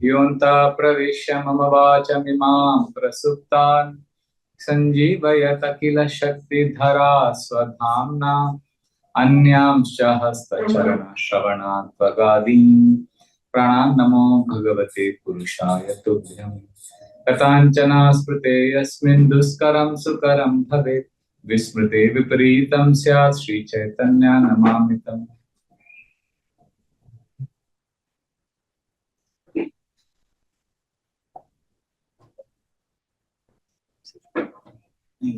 योऽन्ता प्रविश्य मम वाचमिमां प्रसुप्तान् सञ्जीवयत किल शक्तिधरा स्वधाम्ना अन्यांश्च हस्तचरणश्रवणात् त्वगादीन् प्राणान्नमो भगवते पुरुषाय तुभ्यम् कथाञ्चन स्मृते यस्मिन् दुष्करं सुकरं भवेत् विस्मृते विपरीतं स्यात् श्रीचैतन्यानमामितम्।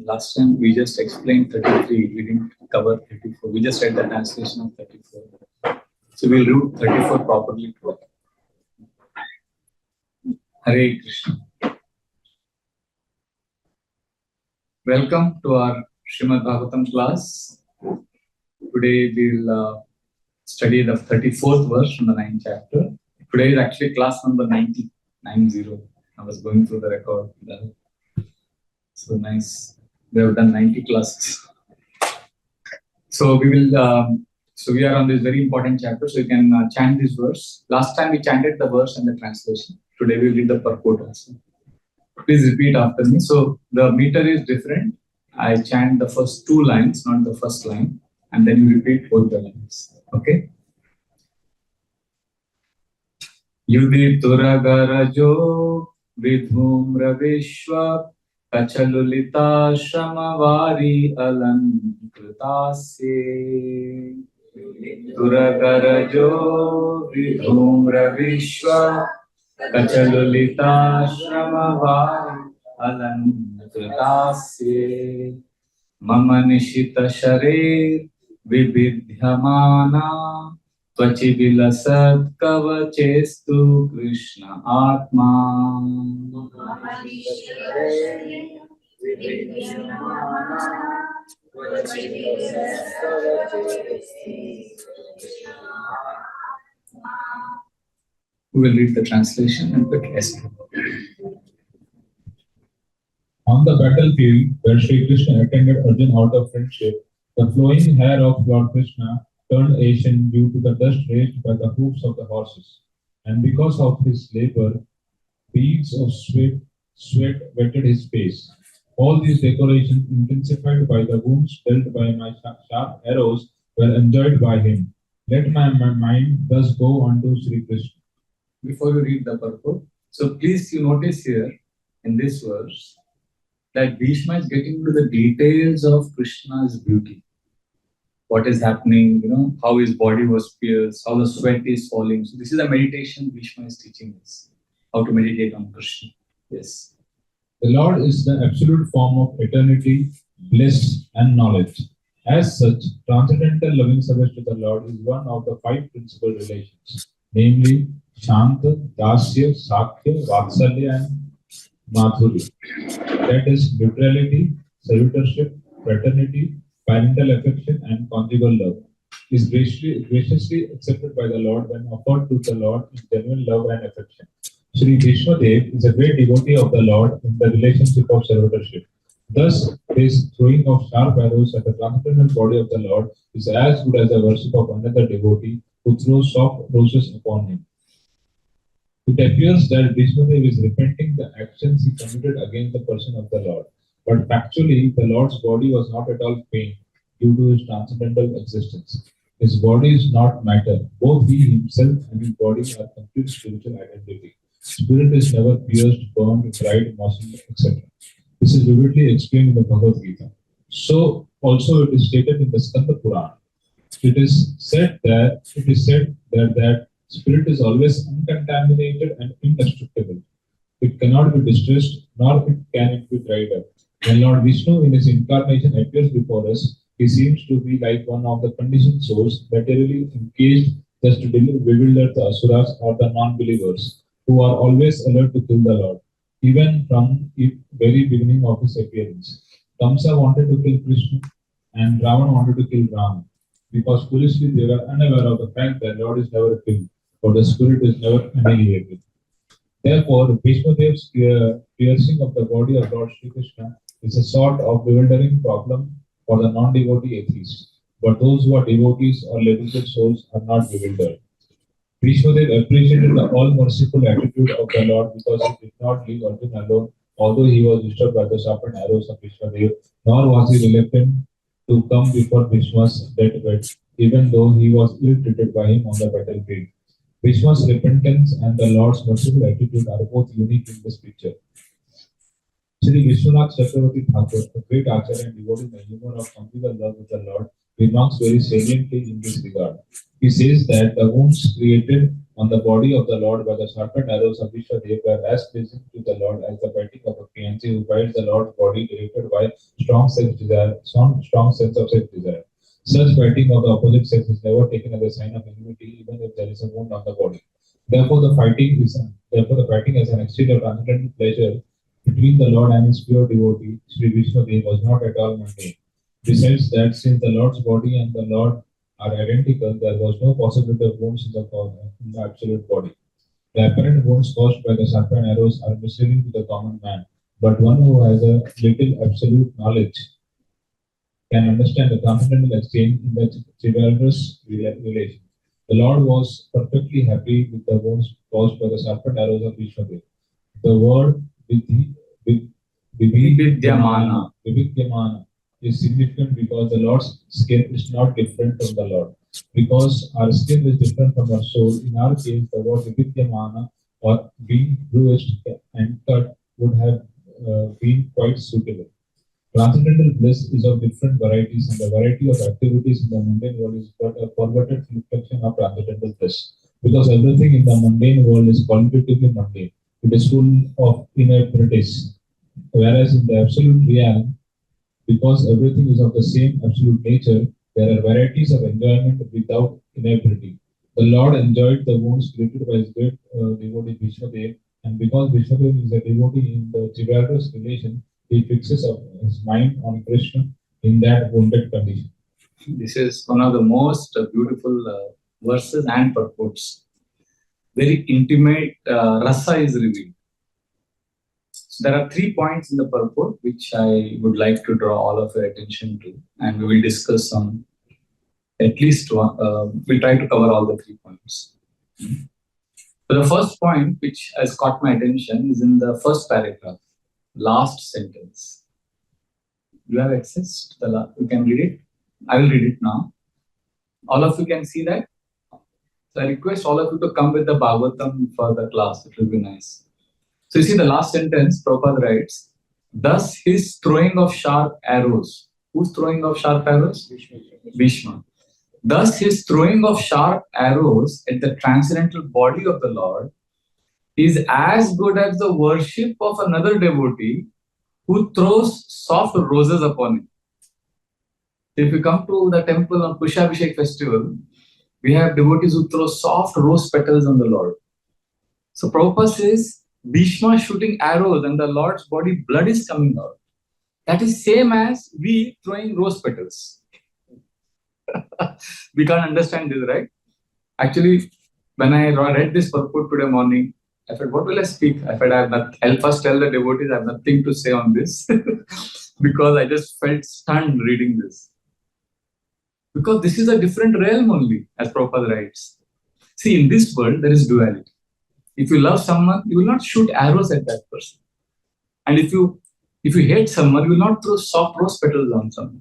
Last time we just explained 33, we didn't cover 34. We just read the translation of 34. So we'll read 34 properly today. Hare Krishna. Welcome to our Srimad Bhagavatam class. Today we'll study the 34th verse from the 9th chapter. Today is actually class number 90. I was going through the record. So nice. We have done 90 classes. So we are on this very important chapter. So you can chant this verse. Last time we chanted the verse and the translation. Today we will read the purport also. Please repeat after me. So the meter is different. I chant the first two lines, not the first line, and then you repeat both the lines. Okay? Yudhi turagarajo vidhumra vishwa kachalulita shamavari alankritasye. Turagarajo vidhumra vishwa kachalulita shamavari alankritasye. Mama nishita sharir vibidhyamana Tvachi vilasat kavachestu Krishna Atma. We will read the translation and quick essay. On the battlefield where Sri Krishna attended Arjuna out of friendship, the flowing hair of Lord Krishna turned ashen due to the dust raised by the hoofs of the horses, and because of his labor, beads of sweat wetted his face. All these decorations, intensified by the wounds dealt by my sharp arrows, were enjoyed by him. Let my mind thus go unto Sri Krishna. Before you read the purport, so please you notice here in this verse that Bhishma is getting into the details of Krishna's beauty. What is happening, how his body was pierced, how the sweat is falling. So this is a meditation Bhishma is teaching us, how to meditate on Krishna. Yes. The Lord is the absolute form of eternity, bliss, and knowledge. As such, transcendental loving service to the Lord is one of the five principal relations, namely Shanta, Dasya, Sakya, Vatsalya, and Madhurya. That is neutrality, servitorship, fraternity, parental affection, and conjugal love, is graciously accepted by the Lord when offered to the Lord in genuine love and affection. Sri Bhishma Dev is a great devotee of the Lord in the relationship of servitorship. Thus, his throwing of sharp arrows at the transcendental body of the Lord is as good as the worship of another devotee who throws soft roses upon him. It appears that Bhishma Dev is repenting the actions he committed against the person of the Lord. But factually, the Lord's body was not at all pained due to his transcendental existence. His body is not matter. Both he himself and his body are complete spiritual identity. Spirit is never pierced, burned, fried, moistened, etc. This is vividly explained in the Bhagavad Gita. So also it is stated in the Skanda Purana. It is said that spirit is always uncontaminated and indestructible. It cannot be distressed, nor can it be dried up. When Lord Vishnu in his incarnation appears before us, he seems to be like one of the conditioned souls materially encaged just to bewilder the asuras or the non-believers, who are always alert to kill the Lord, even from the very beginning of his appearance. Kamsa wanted to kill Krishna, and Ravan wanted to kill Rama, because foolishly they were unaware of the fact that Lord is never killed, for the spirit is never annihilated. Therefore, Bhishma Dev's piercing of the body of Lord Sri Krishna is a sort of bewildering problem for the non-devotee atheist. But those who are devotees or liberated souls are not bewildered. Bhishma appreciated the all-merciful attitude of the Lord because he did not leave Arjuna alone, although he was disturbed by the sharpened arrows of Bhishma, nor was he reluctant to come before Bhishma's deathbed, even though he was ill-treated by him on the battlefield. Bhishma's repentance and the Lord's merciful attitude are both unique in this picture. Sri Vishwanath Chakravarti Thakur, a great archer and devoting the humor of conjugal love with the Lord, remarks very saliently in this regard. He says that the wounds created on the body of the Lord by the sharpened arrows of Vishwadev were as pleasing to the Lord as the biting of a fiancé who bites the Lord's body directed by strong sense of sex desire. Such biting of the opposite sex is never taken as a sign of enmity, even if there is a wound on the body. Therefore, the fighting is an exchange of transcendental pleasure between the Lord and his pure devotee, Sri Vishwadev, was not at all mundane. Besides that, since the Lord's body and the Lord are identical, there was no possibility of wounds in the absolute body. The apparent wounds caused by the sharpened arrows are misleading to the common man, but one who has a little absolute knowledge can understand the transcendental exchange in the chivalrous relation. The Lord was perfectly happy with the wounds caused by the sharpened arrows of Vishwadev. The word Vividyamana is significant because the Lord's skin is not different from the Lord. Because our skin is different from our soul, in our case, the word Vividyamana or being bruised and cut would have been quite suitable. Transcendental bliss is of different varieties, and the variety of activities in the mundane world is but a perverted reflection of transcendental bliss. Because everything in the mundane world is qualitatively mundane, it is full of inebrities. Whereas in the absolute realm, because everything is of the same absolute nature, there are varieties of enjoyment without inebriety. The Lord enjoyed the wounds created by his great devotee Bhishma, and because Bhishma is a devotee in the chivalrous relation, he fixes his mind on Krishna in that wounded condition. This is one of the most beautiful verses and purports. Very intimate rasa is revealed. So there are 3 points in the purport which I would like to draw all of your attention to, and we will discuss on at least one. We'll try to cover all the 3 points. So the first point which has caught my attention is in the first paragraph, last sentence. You have access to the you can read it. I will read it now. All of you can see that. So I request all of you to come with the Bhagavatam for the class. It will be nice. So you see the last sentence, Prabhupada writes, thus his throwing of sharp arrows. Who's throwing of sharp arrows? Bhishma. Thus his throwing of sharp arrows at the transcendental body of the Lord is as good as the worship of another devotee who throws soft roses upon him. If you come to the temple on Pushabhishek festival, we have devotees who throw soft rose petals on the Lord. So Prabhupada says, Bhishma shooting arrows and the Lord's body, blood is coming out. That is same as we throwing rose petals. We can't understand this, right? Actually, when I read this purport today morning, I said, what will I speak? I said, I'll first tell the devotees I have nothing to say on this because I just felt stunned reading this. Because this is a different realm only, as Prabhupada writes. See, in this world, there is duality. If you love someone, you will not shoot arrows at that person. And if you hate someone, you will not throw soft rose petals on someone.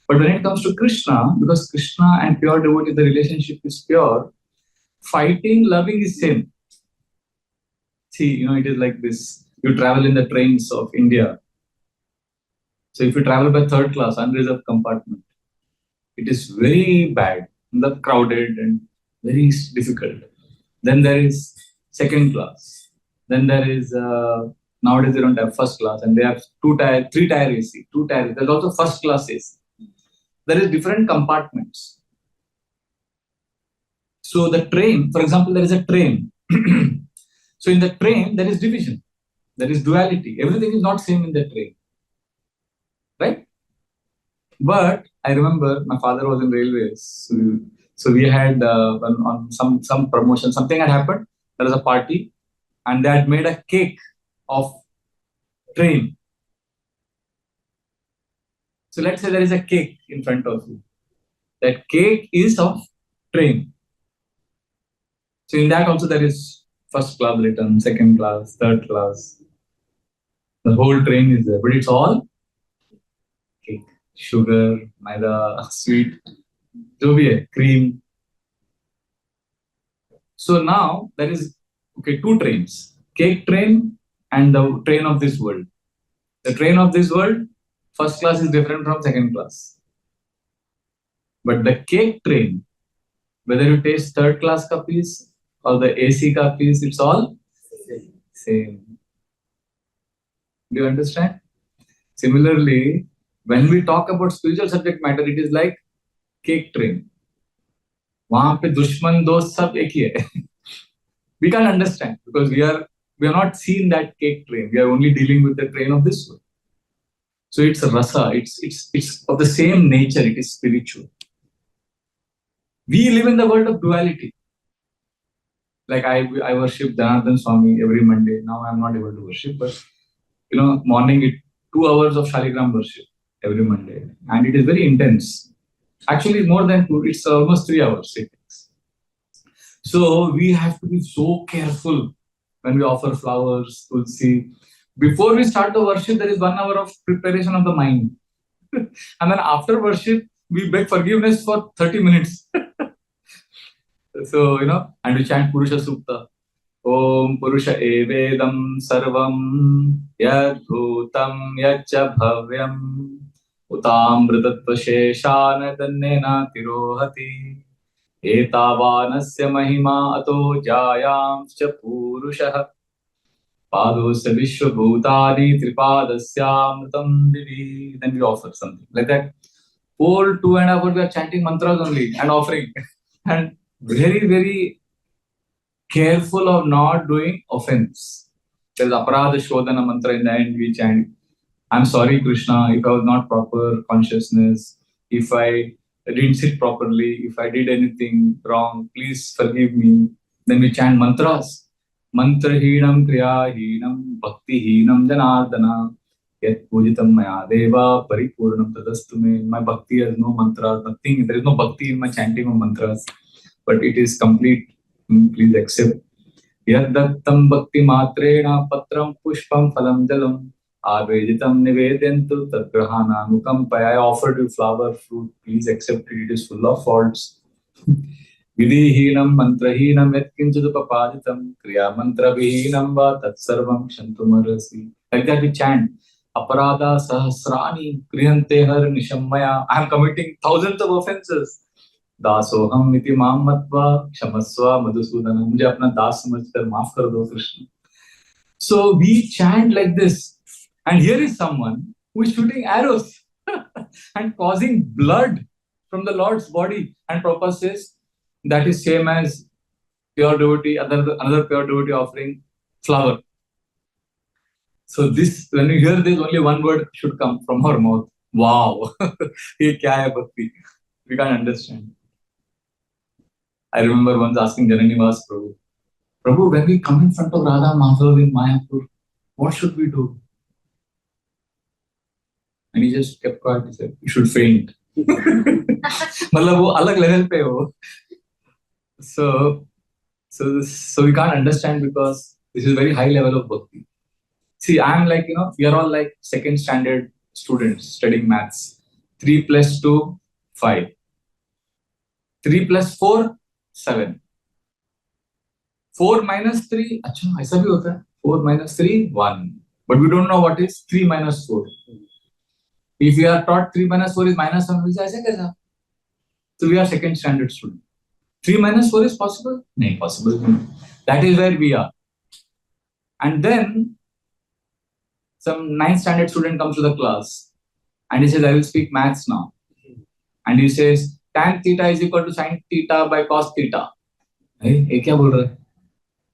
But when it comes to Krishna, because Krishna and pure devotee, the relationship is pure, fighting, loving is same. See, it is like this. You travel in the trains of India. So if you travel by third class, unreserved compartment, it is very bad, crowded and very difficult. Then there is second class. Then there is, nowadays they don't have first class and they have 3-tier AC, 2-tier. There's also first class AC. There is different compartments. So the train, for example, there is a train. So in the train, there is division. There is duality. Everything is not same in the train. Right? But I remember my father was in railways. So we had on some promotion, something had happened. There was a party and they had made a cake of train. So let's say there is a cake in front of you. That cake is of train. So in that also there is first class written, second class, third class. The whole train is there, but it's all cake, sugar, maida, sweet, jo bhi hai, cream. So now there is two trains, cake train and the train of this world. The train of this world, first class is different from second class. But the cake train, whether you taste third class ka piece or the AC ka piece, it's all same. Do you understand? Similarly, when we talk about spiritual subject matter, it is like cake train. वहां पे दुश्मन दोस्त सब एक ही है. We can't understand because we are not seeing that cake train. We are only dealing with the train of this world. So it's rasa. It's of the same nature. It is spiritual. We live in the world of duality. Like I worship Janardhan Swami every Monday. Now I'm not able to worship, but morning 2 hours of Shaligram worship every Monday, and it is very intense. Actually, more than 2. It's almost 3 hours. It takes. So we have to be so careful when we offer flowers, tulsi. Before we start the worship, there is 1 hour of preparation of the mind. And then after worship, we beg forgiveness for 30 minutes. So, and we chant Purusha Sukta. Om Purusha Evedam Sarvam Yadbhutam Yacha Bhavyam Utamritatva Sheshana Dannena Tirohati Etavanasya Mahima Ato Jayam Cha Purusha Padosya Vishwabhutani Tripadasya Divi. Then we offer something like that. Whole 2.5 hours we are chanting mantras only and offering. And very, very careful of not doing offense. There is aparadha shodhana mantra in the end we chant. I'm sorry, Krishna, if I was not proper consciousness, if I didn't sit properly, if I did anything wrong, please forgive me. Then we chant mantras. Mantrahinam kriyahinam bhaktihinam janardana yat pujitam maya deva paripurnam tadastume. My bhakti has no mantras, nothing. There is no bhakti in my chanting of mantras, but it is complete. Please accept. Yaddattam bhakti matrena patram pushpam phalam jalam aveditam nivedantu tadgrahana nukampaya. I offered you flower, fruit. Please accept it. It is full of faults. Vidhihinam mantrahinam yatkinchudupapaditam kriya mantra vihinam va tatsarvam shantumarasi. Like that we chant. Aparada sahasrani kriyante har nishammaya. I am committing thousands of offenses. दासोहम इति माम मत्वा क्षमस्व मधुसूदन. मुझे अपना दास समझकर माफ कर दो Krishna. So we chant like this, and here is someone who is shooting arrows and causing blood from the Lord's body, and Prabhupada says that is same as pure devotee, another pure devotee offering flower. So this, when you hear this, only one word should come from our mouth. Wow. Ye kya hai bhakti? We can't understand. I remember once asking Jananivas Prabhu, Prabhu, when we come in front of Radha Madhav in Mayapur, what should we do? And he just kept quiet. He said, you should faint. मतलब वो अलग level पे हो. So we can't understand because this is very high level of bhakti. See, I am like, we are all like second standard students studying maths. 3 + 2, 5. 3 + 4, 7. 4 - 3, अच्छा ऐसा भी होता है. 4 - 3, 1. But we don't know what is 3 - 4. If we are taught 3 - 4 is -1, we say ऐसे कैसा? So we are second standard student. 3 - 4 is possible? No, possible. That is where we are. And then some 9th standard student comes to the class and he says, I will speak maths now. And he says, tan theta is equal to sin theta by cos theta. Hey, ye kya bol raha hai?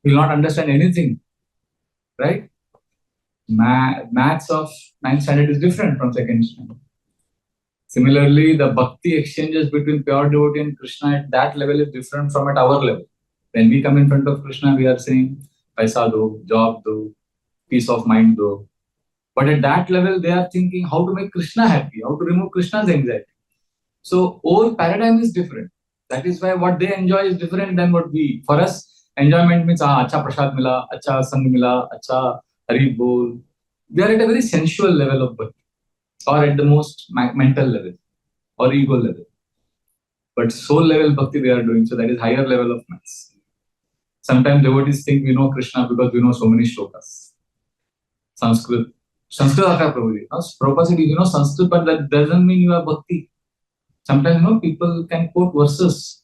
He will not understand anything. Right? Maths of 9th standard is different from 2nd standard. Similarly, the bhakti exchanges between pure devotee and Krishna at that level is different from at our level. When we come in front of Krishna, we are saying, paisa do, job do, peace of mind do. But at that level, they are thinking how to make Krishna happy, how to remove Krishna's anxiety. So, whole paradigm is different. That is why what they enjoy is different than what we. For us, enjoyment means acha prasad mila, acha sang mila, acha hari bol. We are at a very sensual level of bhakti, or at the most mental level or ego level. But soul level bhakti we are doing, so that is higher level of mass. Sometimes devotees think we know Krishna because we know so many shlokas. Sanskrit Acha Prabhuji. Prabhupada said, you know Sanskrit, but that doesn't mean you are bhakti. Sometimes, people can quote verses.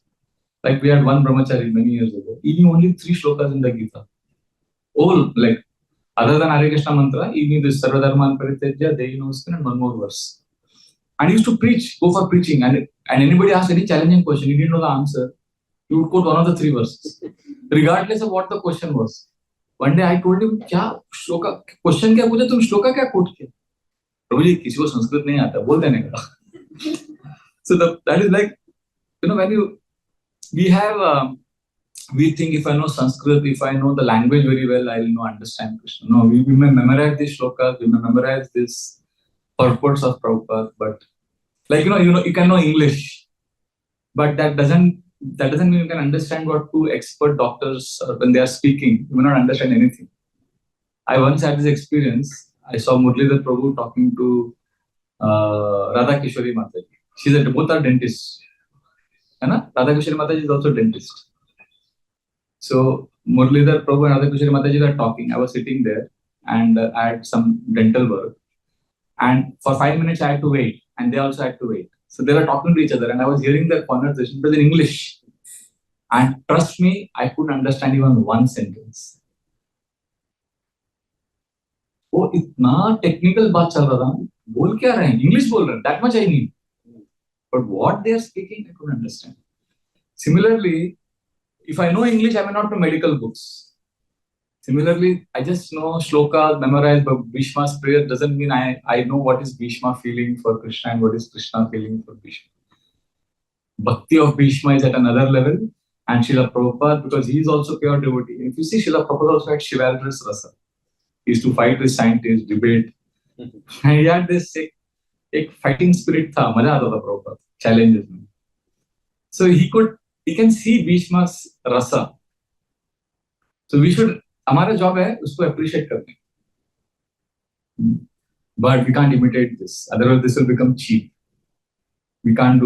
Like we had one brahmachari many years ago. He knew only 3 shlokas in the Gita. All, like, other than Hare Krishna mantra, he knew this Sarvadharman Paritejya, Dehi Namaskar, and one more verse. And he used to preach, go for preaching. And anybody asked any challenging question, he didn't know the answer. He would quote one of the 3 verses, regardless of what the question was. One day I told him, क्या shloka question क्या पूछा तुम श्लोका क्या coat किया प्रभु जी किसी को संस्कृत नहीं आता बोल देने का so that is like when we have we think if I know Sanskrit, if I know the language very well, I will understand Krishna. No, we may memorize these shlokas, we may memorize these purports of Prabhupada, but like you can know English, but that doesn't mean you can understand what 2 expert doctors when they are speaking. You may not understand anything. I once had this experience. I saw Murlidhar Prabhu talking to Radha Kishori Mataji. She's both are dentists. Radha Kishori Mataji is also a dentist. So Murlidhar Prabhu and Radha Kishori Mataji are talking. I was sitting there and I had some dental work. And for 5 minutes I had to wait, and they also had to wait. So they were talking to each other, and I was hearing their conversation, but in English. And trust me, I couldn't understand even one sentence. Oh, itna technical baat chal raha tha. Bol kya rahe hain? English bol rahe hain. That much I need. But what they are speaking, I couldn't understand. Similarly, if I know English, I may not know medical books. Similarly, I just know shlokas, memorized, but Bhishma's prayer doesn't mean I know what is Bhishma feeling for Krishna and what is Krishna feeling for Bhishma. Bhakti of Bhishma is at another level, and Srila Prabhupada, because he is also pure devotee. If you see, Srila Prabhupada also had chivalrous rasa. He used to fight with scientists, debate. And he had this fighting spirit tha, maja aata tha Prabhupada, challenges me. So he can see Bhishma's rasa. So हमारा job है उसको appreciate करने. But we can't imitate this. Otherwise, this will become cheap. We can't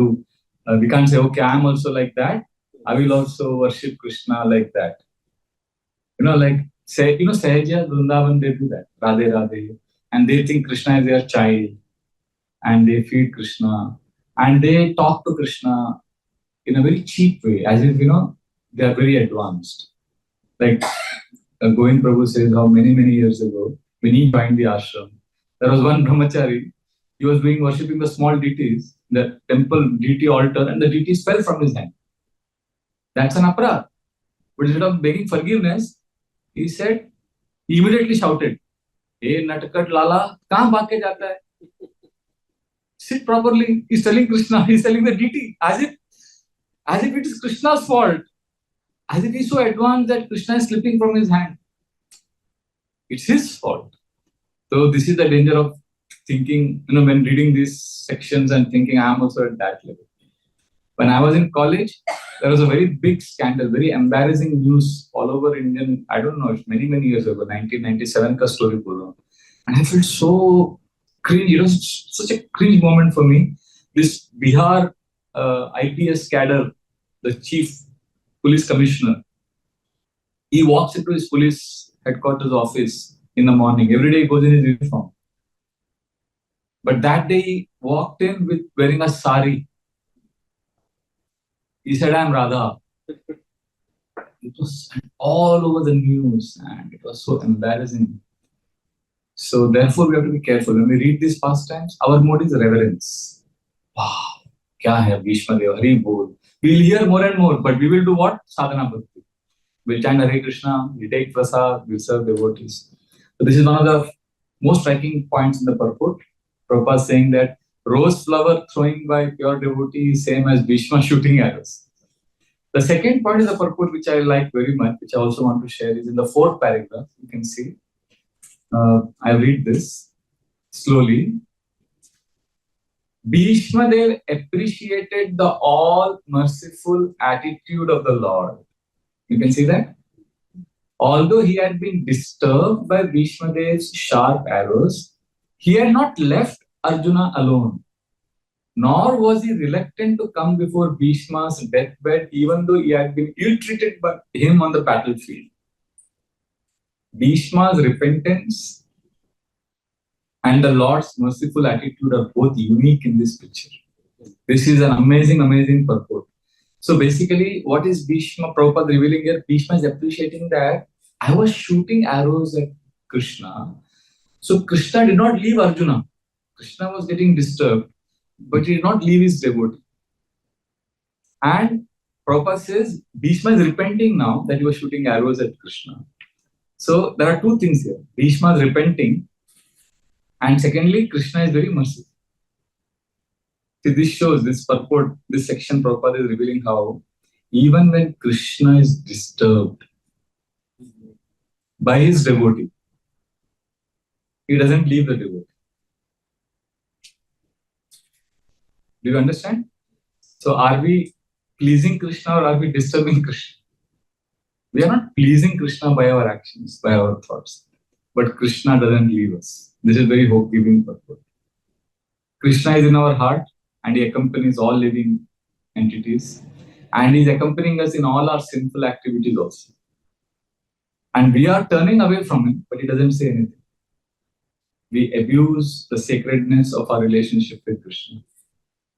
say, okay, I'm also like that. I will also worship Krishna like that. Sahaja, Vrindavan, they do that. Radhe Radhe. And they think Krishna is their child. And they feed Krishna. And they talk to Krishna in a very cheap way. As if, they are very advanced. Like, Govind Prabhu says how many years ago, when he joined the ashram, there was one brahmachari. He was worshipping the small deities, the temple deity altar, and the deities fell from his hand. That's an aparadh. But instead of begging forgiveness, he immediately shouted, "Hey, Natakat Lala, kahan bhag ke jata hai? Sit properly." He's telling Krishna, he's telling the deity, as if it is Krishna's fault. As if he's so advanced that Krishna is slipping from his hand. It's his fault. So this is the danger of thinking, when reading these sections and thinking I am also at that level. When I was in college, there was a very big scandal, very embarrassing news all over Indian, I don't know, many years ago, 1997 ka story pura. And I felt so cringe, such a cringe moment for me. This Bihar IPS cadre, the chief police commissioner, he walks into his police headquarters office in the morning. Every day he goes in his uniform. But that day he walked in with wearing a sari. He said, "I am Radha." It was all over the news and it was so embarrassing. So therefore we have to be careful. When we read these pastimes, our mode is reverence. Wow, kya hai Bhishma Deva, Hari Bol. We'll hear more and more, but we will do what? Sadhana Bhakti. We'll chant Hare Krishna, we'll take prasad, we'll serve devotees. So this is one of the most striking points in the purport. Prabhupada saying that rose flower throwing by pure devotee is same as Bhishma shooting arrows. The second part is the purport which I like very much, which I also want to share, is in the 4th paragraph. You can see. I read this slowly. Bhishma Dev appreciated the all-merciful attitude of the Lord. You can see that? Although he had been disturbed by Bhishma Dev's sharp arrows, he had not left Arjuna alone. Nor was he reluctant to come before Bhishma's deathbed, even though he had been ill-treated by him on the battlefield. Bhishma's repentance and the Lord's merciful attitude are both unique in this picture. This is an amazing, amazing purport. So basically, what is Bhishma Prabhupada revealing here? Bhishma is appreciating that I was shooting arrows at Krishna. So Krishna did not leave Arjuna. Krishna was getting disturbed, but he did not leave his devotee. And Prabhupada says, Bhishma is repenting now that he was shooting arrows at Krishna. So there are two things here. Bhishma is repenting, and secondly, Krishna is very merciful. See, this shows, this purport, this section Prabhupada is revealing how even when Krishna is disturbed by his devotee, he doesn't leave the devotee. Do you understand? So are we pleasing Krishna or are we disturbing Krishna? We are not pleasing Krishna by our actions, by our thoughts. But Krishna doesn't leave us. This is very hope-giving purport. Krishna is in our heart and he accompanies all living entities. And he is accompanying us in all our sinful activities also. And we are turning away from him, but he doesn't say anything. We abuse the sacredness of our relationship with Krishna.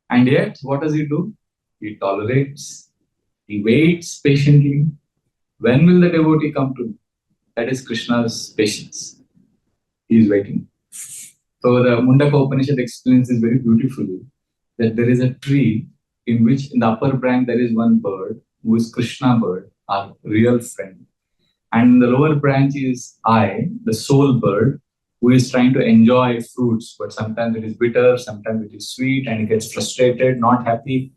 And yet, what does he do? He tolerates, he waits patiently. When will the devotee come to me? That is Krishna's patience. He is waiting. So the Mundaka Upanishad explains this very beautifully, that there is a tree in which in the upper branch there is one bird, who is Krishna bird, our real friend. And in the lower branch is I, the soul bird, who is trying to enjoy fruits, but sometimes it is bitter, sometimes it is sweet, and he gets frustrated, not happy.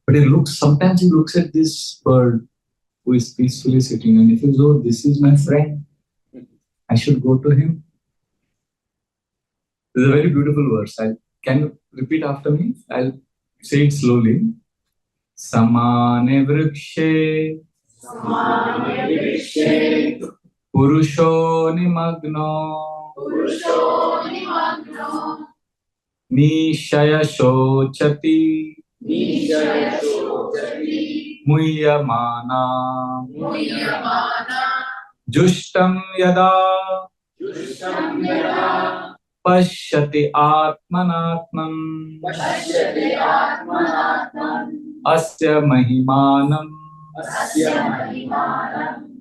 But sometimes he looks at this bird who is peacefully sitting and he feels, oh, this is my friend. I should go to him. This is a very beautiful verse. Can you repeat after me? I'll say it slowly. Samane vrikshe Purusho nimagno Nishaya shochati Muhyamana Jushtam yada Pashyati atmanatman Asya mahimanam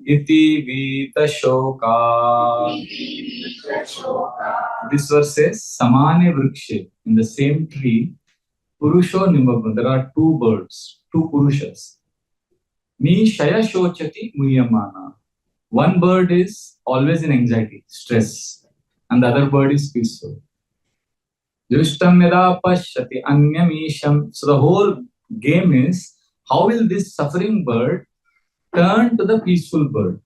Iti vita shoka. This verse says, Samane vrikshe, in the same tree, Purusho nimagno, there are two birds, two Purushas. Ni shaya shochati muhyamana. One bird is always in anxiety, stress, and the other bird is peaceful. Jushtam yada pashyati anyamisham. So the whole game is, how will this suffering bird turn to the peaceful bird?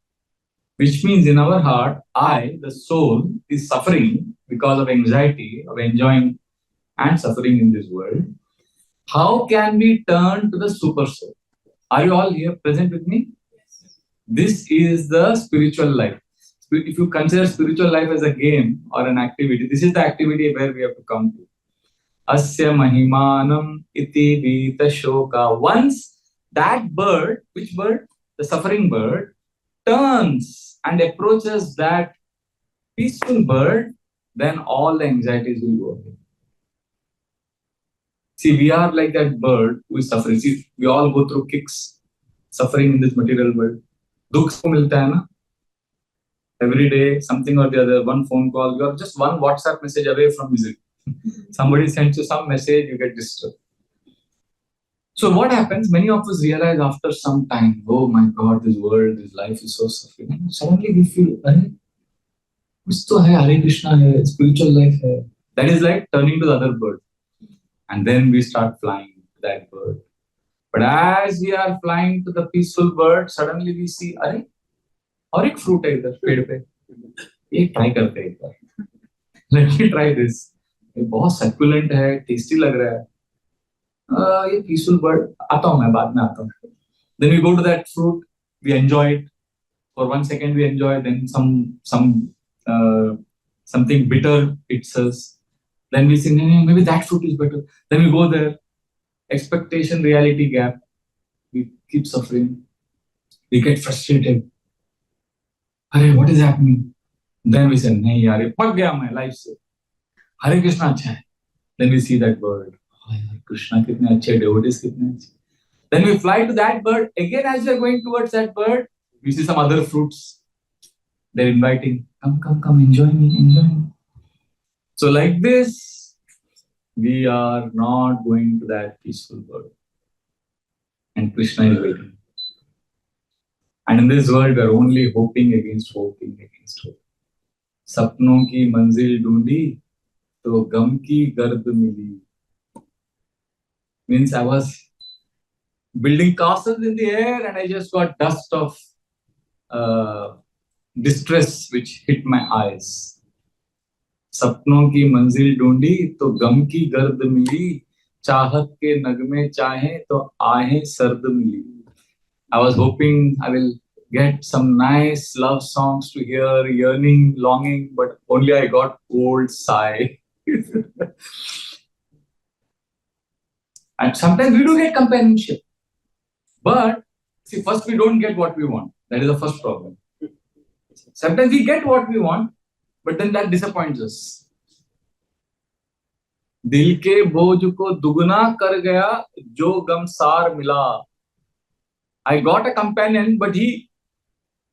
Which means in our heart, I, the soul, is suffering because of anxiety, of enjoying and suffering in this world. How can we turn to the super soul? Are you all here present with me? This is the spiritual life. If you consider spiritual life as a game or an activity, this is the activity where we have to come to. Asya mahimanam iti vita shoka. Once that bird, which bird? The suffering bird, turns and approaches that peaceful bird, then all the anxieties will go away. See, we are like that bird who is suffering. See, we all go through kicks, suffering in this material world. Dukh ko milta hai na? Every day, something or the other, one phone call, you are just one WhatsApp message away from misery. Somebody sends you some message, you get disturbed. So what happens? Many of us realize after some time, oh my God, this world, this life is so suffering. And suddenly we feel, kuch to hai, Hare Krishna hai, spiritual life hai. That is like turning to the other bird. And then we start flying to that bird. But as we are flying to the peaceful bird, suddenly we see, अरे और एक fruit है इधर पेड़ पे, ये try करते हैं एक बार. Let me try this. ये बहुत succulent है, tasty लग रहा है. ये peaceful bird, आता हूँ मैं बाद में आता हूँ. Then we go to that fruit, we enjoy it. For 1 second we enjoy, then something bitter hits us. Then we say, maybe that fruit is better. Then we go there. Expectation, reality gap. We keep suffering. We get frustrated. Arey, what is happening? Then we say, nahi yaar, ye pag gaya main life se. Hare Krishna acha hai. Then we see that bird. Oh, yaar, Krishna kitne achhe, devotees kitne achhe. Then we fly to that bird. Again, as we are going towards that bird, we see some other fruits. They're inviting, come, enjoy me. So like this, we are not going to that peaceful world. And Krishna is waiting. And in this world, we are only hoping against hope. सपनों की मंजिल ढूंढी तो गम की गर्द मिली. Means I was building castles in the air and I just got dust of distress which hit my eyes. सपनों की मंजिल ढूंढी तो गम की गर्द मिली. चाहत के नगमे चाहे तो आहें सर्द मिली. I was hoping I will get some nice love songs to hear, yearning, longing, but only I got cold sigh. And sometimes we do get companionship. But see, first we don't get what we want. That is the first problem. Sometimes we get what we want, but then that disappoints us. दिल के बोझ को दुगना कर गया जो गमसार मिला. I got a companion, but he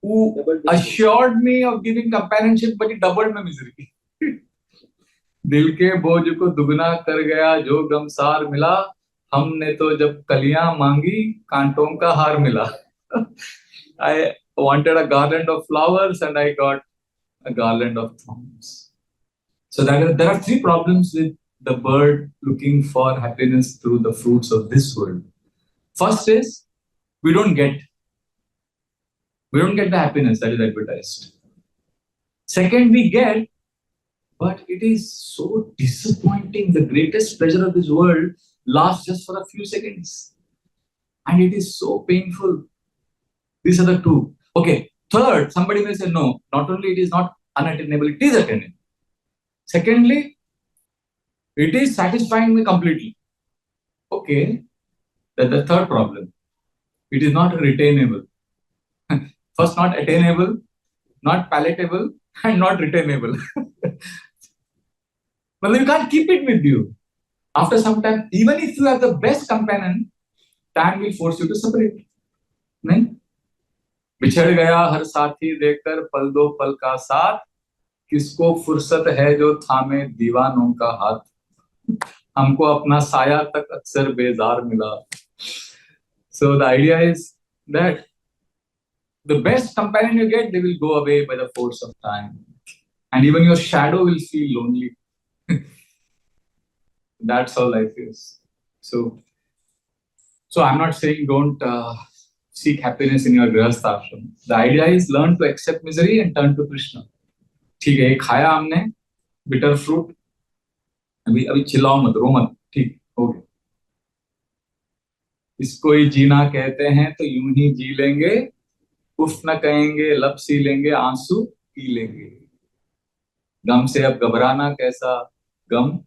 who assured me of giving companionship, but he doubled my misery. दिल के बोझ को दुगना कर गया जो गमसार मिला. हमने तो जब कलियां मांगी कांटों का हार मिला. I wanted a garland of flowers and I got a garland of thorns. So there are three problems with the bird looking for happiness through the fruits of this world. First is we don't get the happiness that is advertised. Second, we get, but it is so disappointing. The greatest pleasure of this world lasts just for a few seconds. And it is so painful. These are the two. Okay. Third, somebody may say, no, not only it is not unattainable, it is attainable. Secondly, it is satisfying me completely. Okay. That's the third problem. It is not retainable. First, not attainable, not palatable, and not retainable. But you can't keep it with you. After some time, even if you have the best companion, time will force you to separate. नहीं? बिछड़ गया हर साथी देखकर पल दो पल का साथ. किसको फुर्सत है जो थामे दीवानों का हाथ. हमको अपना साया तक अक्सर बेजार मिला. So the idea is that the best companion you get, they will go away by the force of time. And even your shadow will feel lonely. That's how life is. So I'm not saying don't seek happiness in your grihastha ashram. The idea is learn to accept misery and turn to Krishna. ठीक है, खाया हमने bitter fruit. अभी चिल्लाओ मत, रो मत, ठीक हो गया. इसको ही जीना कहते हैं तो यूं ही जी लेंगे. उफ न कहेंगे, लब सी लेंगे, आंसू पी लेंगे. गम से अब घबराना कैसा, गम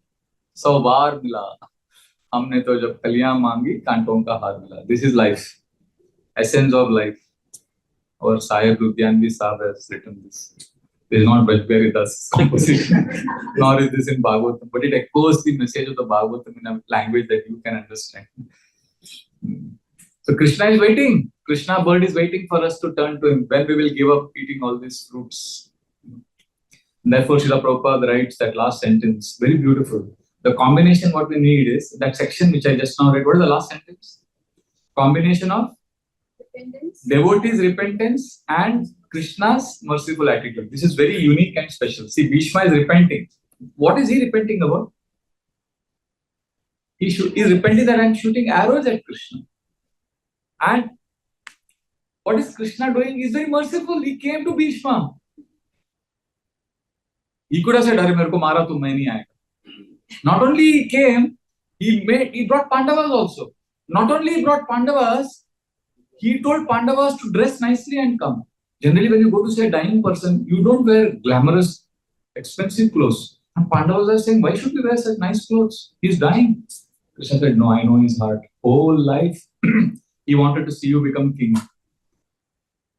100 बार मिला. हमने तो जब कलियां मांगी कांटों का हार मिला. This is life, essence of life. और शायद Ludhianvi Sahib has written this. This is not Bhajbehari Das composition, nor is this in Bhagavatam, but it echoes the message of the Bhagavatam in a language that you can understand. So Krishna is waiting. Krishna bird is waiting for us to turn to him when we will give up eating all these fruits. Therefore, Srila Prabhupada writes that last sentence, very beautiful. The combination what we need is that section which I just now read. What is the last sentence? Combination of repentance, devotees' repentance and Krishna's merciful attitude. This is very unique and special. See, Bhishma is repenting. What is he repenting about? He is repenting that I am shooting arrows at Krishna. And what is Krishna doing? He is very merciful. He came to Bhishma. He could have said, "Arey, mere ko mara tu main nahi aayega." Not only he came, he brought Pandavas also. Not only he brought Pandavas, he told Pandavas to dress nicely and come. Generally, when you go to see a dying person, you don't wear glamorous, expensive clothes. And Pandavas are saying, why should we wear such nice clothes? He's dying. Krishna said, no, I know his heart. Whole life, he wanted to see you become king.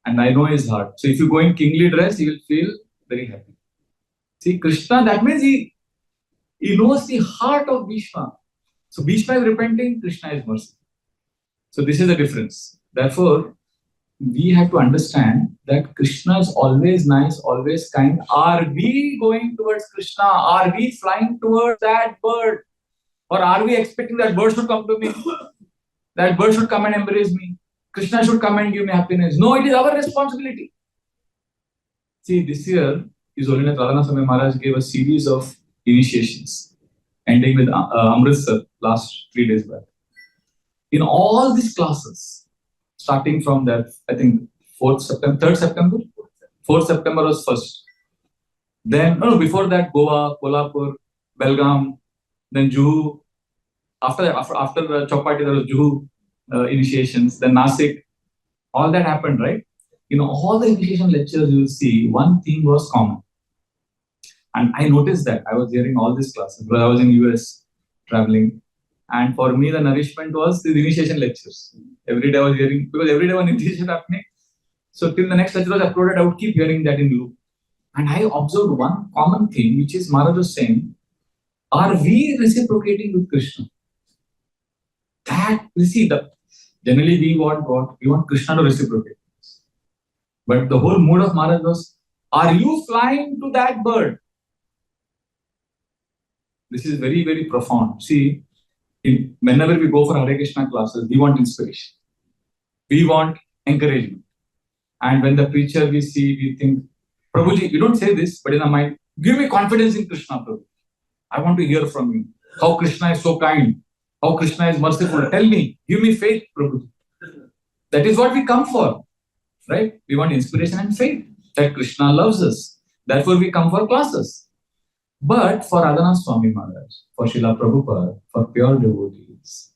And I know his heart. So if you go in kingly dress, he will feel very happy. See, Krishna, that means he knows the heart of Bhishma. So Bhishma is repenting, Krishna is merciful. So this is the difference. Therefore, we have to understand that Krishna is always nice, always kind. Are we going towards Krishna? Are we flying towards that bird? Or are we expecting that bird should come to me? That bird should come and embrace me? Krishna should come and give me happiness? No, it is our responsibility. See, this year, His Holiness Radhanath Swami Maharaj gave a series of initiations, ending with Amritsar last 3 days back. In all these classes, starting from that, I think 4th September, 3rd September? 4th September was first. Then, before that, Goa, Kolhapur, Belgaum, then Juhu. After that, after Chowpatty, there was Juhu initiations, then Nasik. All that happened, right? All the initiation lectures you will see, one theme was common. And I noticed that. I was hearing all these classes because I was in US traveling. And for me, the nourishment was the initiation lectures. Every day I was hearing, because every day one initiation happening. So till the next lecture was uploaded, I would keep hearing that in loop. And I observed one common thing, which is Maharaj was saying, are we reciprocating with Krishna? That, you see, generally we want what? We want Krishna to reciprocate. But the whole mood of Maharaj was, are you flying to that bird? This is very, very profound. See, whenever we go for Hare Krishna classes, we want inspiration. We want encouragement. And when the preacher we see, we think, Prabhuji, you don't say this, but in our mind, give me confidence in Krishna, Prabhu. I want to hear from you. How Krishna is so kind. How Krishna is merciful. Tell me, give me faith, Prabhu. That is what we come for. Right? We want inspiration and faith that Krishna loves us. Therefore, we come for classes. But for Radhanath Swami Maharaj, for Srila Prabhupada, for pure devotees,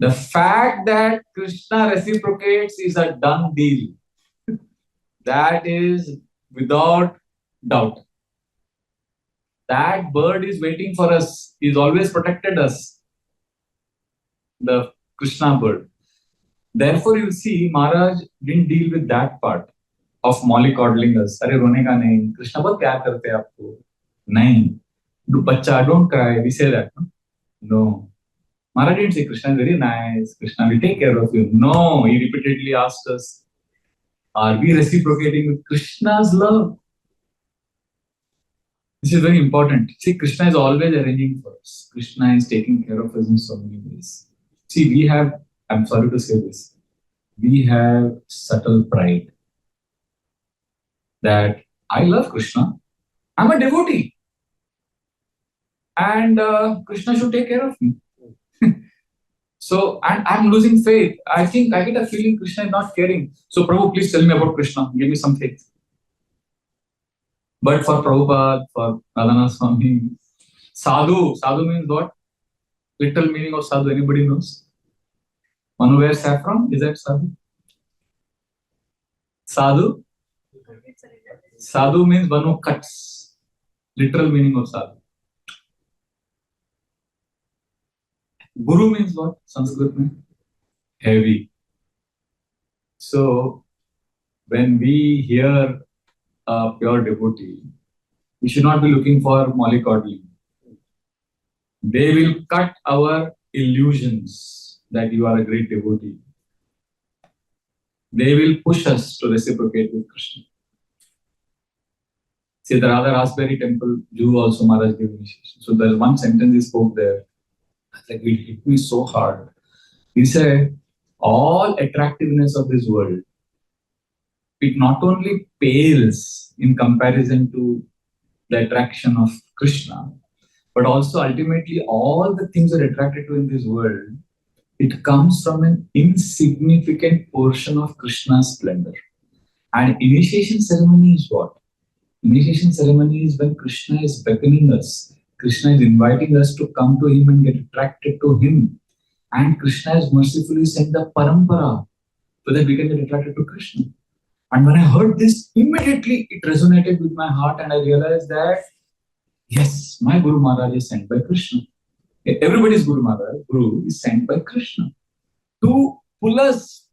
the fact that Krishna reciprocates is a done deal. That is without doubt. That bird is waiting for us. He's always protected us. The Krishna bird. Therefore, you see, Maharaj didn't deal with that part of mollycoddling us. Arey, rone ka nahi. Krishna bahut pyar karte hain aapko. Nahi. Bachcha, don't cry. We say that. No. Maharaj didn't say, Krishna is very nice. Krishna will take care of you. No. He repeatedly asked us, are we reciprocating with Krishna's love? This is very important. See, Krishna is always arranging for us. Krishna is taking care of us in so many ways. See, we have, I'm sorry to say this, we have subtle pride that I love Krishna. I'm a devotee. And Krishna should take care of me. So, and I'm losing faith. I think I get a feeling Krishna is not caring. So, Prabhu, please tell me about Krishna. Give me some faith. But for Prabhupada, for Radhanath Swami, sadhu means what? Literal meaning of sadhu, anybody knows? One who wears saffron, is that sadhu? Sadhu? Sadhu means one who cuts. Literal meaning of sadhu. Guru means what? Sanskrit means heavy. So, when we hear a pure devotee, we should not be looking for mollycoddling. They will cut our illusions that you are a great devotee. They will push us to reciprocate with Krishna. See, the Radha Raspberry Temple, Jew also Maharaj gave initiation. So there's one sentence he spoke there. Like, it hit me so hard. He said, all attractiveness of this world, it not only pales in comparison to the attraction of Krishna, but also ultimately all the things that are attracted to in this world, it comes from an insignificant portion of Krishna's splendor. And initiation ceremony is what? Initiation ceremony is when Krishna is beckoning us. Krishna is inviting us to come to him and get attracted to him. And Krishna has mercifully sent the parampara so that we can get attracted to Krishna. And when I heard this, immediately it resonated with my heart, and I realized that yes, my Guru Maharaj is sent by Krishna. Everybody's Guru Maharaj, Guru is sent by Krishna to pull us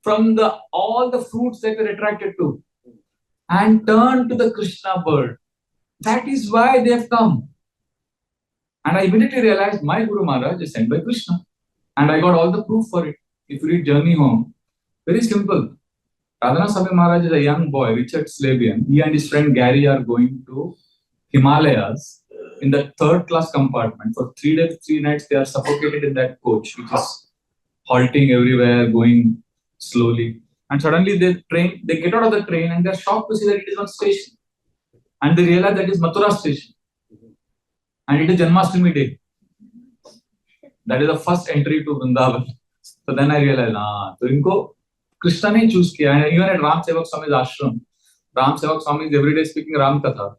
from all the fruits that we're attracted to and turn to the Krishna bird. That is why they have come. And I immediately realized my Guru Maharaj is sent by Krishna. And I got all the proof for it. If you read Journey Home, very simple. Radhana Swami Maharaj is a young boy, Richard Slavian. He and his friend Gary are going to Himalayas in the third class compartment. For 3 days, 3 nights, they are suffocated in that coach, which is halting everywhere, going slowly. And suddenly they get out of the train and they're shocked to see that it is one station. And they realize that it is Mathura station. And it is Janmashtami day. That is the first entry to Vrindavan. So then I realized, so inko Krishna ne choose kiya. And even at Ram Sevak Swami's ashram, Ram Sevak Swami is every day speaking Ram Katha.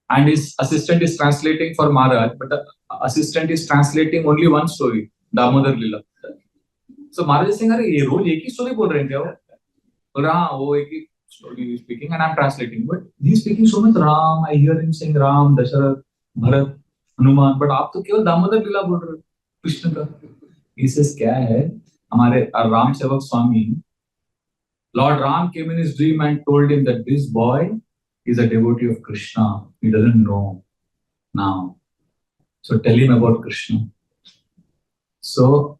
And his assistant is translating for Maharaj, but the assistant is translating only one story, Damodar Lila. So Maharaj is saying, "Arey, ye roj ek hi story bol rahe hain kya wo?" Wo ek hi story he is speaking and I am translating. But he is speaking so much Ram. I hear him saying Ram, Dasharath, Bharat, Hanuman. But आप तो केवल दामोदर लीला बोल रहे हो कृष्ण का. He says, क्या है? हमारे राम सेवक स्वामी, Lord Ram came in his dream and told him that this boy is a devotee of Krishna. He doesn't know now. So tell him about Krishna. So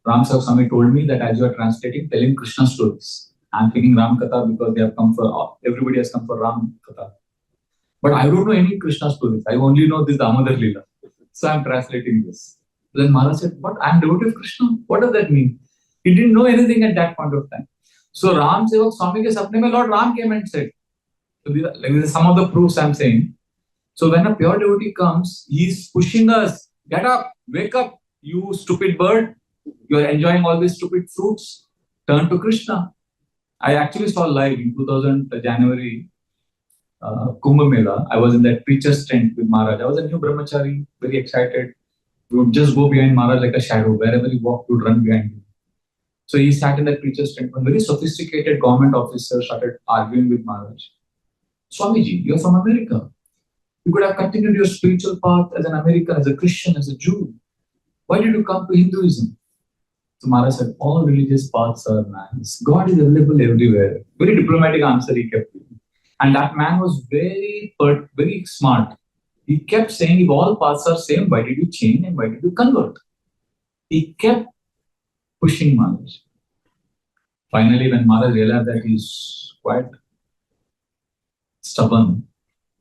Ram Sevak Swami told me that as you are translating, tell him Krishna stories. I'm speaking Ram Katha because they have come for, everybody has come for Ram Katha. But I don't know any Krishna stories. I only know this Damodar Leela. So I'm translating this. Then Maharaj said, "What? I'm devotee of Krishna? What does that mean?" He didn't know anything at that point of time. So Ram Sevak Swami ke sapne mein Lord Ram came and said, so these are some of the proofs I'm saying. So when a pure devotee comes, he's pushing us, get up, wake up, you stupid bird. You're enjoying all these stupid fruits. Turn to Krishna. I actually saw live in 2000 January Kumbh Mela. I was in that preacher's tent with Maharaj. I was a new brahmachari, very excited. We would just go behind Maharaj like a shadow. Wherever he walked, we would run behind him. So he sat in that preacher's tent. One very sophisticated government officer started arguing with Maharaj. "Swamiji, you're from America. You could have continued your spiritual path as an American, as a Christian, as a Jew. Why did you come to Hinduism?" So Maharaj said, "All religious paths are nice. God is available everywhere." Very diplomatic answer he kept giving. And that man was very smart. He kept saying, if all paths are same, why did you change and why did you convert? He kept pushing Maharaj. Finally, when Maharaj realized that he's quite stubborn,